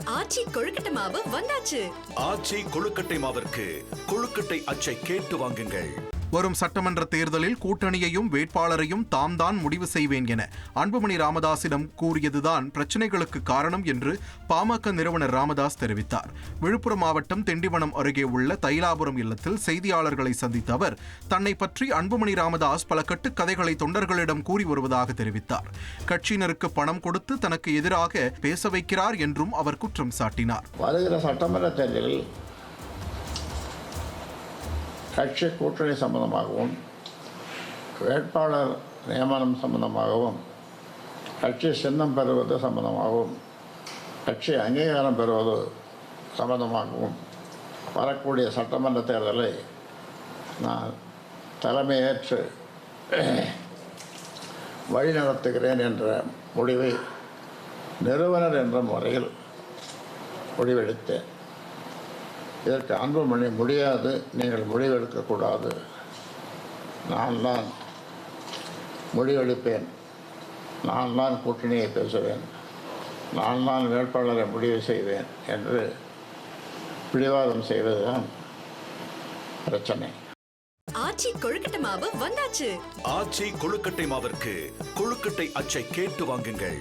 ஆச்சி கொழுக்கட்டை மாவு வந்தாச்சு. ஆச்சி கொழுக்கட்டை மாவிற்கு கொழுக்கட்டை அச்சை கேட்டு வாங்குங்கள். வரும் சட்டமன்ற தேர்தலில் கூட்டணியையும் வேட்பாளரையும் தாம் தான் முடிவு செய்வேன் என அன்புமணி ராமதாசிடம் கூறியதுதான் பிரச்சனைகளுக்கு காரணம் என்று பாமக நிறுவனர் ராமதாஸ் தெரிவித்தார். விழுப்புரம் மாவட்டம் திண்டிவனம் அருகே உள்ள தைலாபுரம் இல்லத்தில் செய்தியாளர்களை சந்தித்த அவர் தன்னை பற்றி அன்புமணி ராமதாஸ் பல கட்டுக்கதைகளை தொண்டர்களிடம் கூறி வருவதாக தெரிவித்தார். கட்சியினருக்கு பணம் கொடுத்து தனக்கு எதிராக பேச வைக்கிறார் என்றும் அவர் குற்றம் சாட்டினார். வருகிற சட்டமன்ற தேர்தலில் கட்சி கூட்டணி சம்பந்தமாகவும் வேட்பாளர் நியமனம் சம்பந்தமாகவும் கட்சி சின்னம் பெறுவது சம்பந்தமாகவும் கட்சி அங்கீகாரம் பெறுவது சம்பந்தமாகவும் வரக்கூடிய சட்டமன்ற தேர்தலை நான் தலைமையேற்று வழிநடத்துகிறேன் என்ற முடிவை நிறுவனர் என்ற முறையில் முடிவெடுத்தேன். இதற்கு அன்புமணி முடியாது, நீங்கள் முடிவெடுக்கக்கூடாது, நான் தான் முடிவெடுப்பேன், நான் தான் கூட்டணியை பேசுவேன், நான் தான் வேட்பாளரை முடிவு செய்வேன் என்று பிடிவாதம் செய்வதுதான் பிரச்சனை. ஆச்சி கொழுக்கட்டை மாவு வந்தாச்சு. ஆச்சி கொழுக்கட்டை மாவிற்கு கொழுக்கட்டை அச்சை கேட்டு வாங்குங்கள்.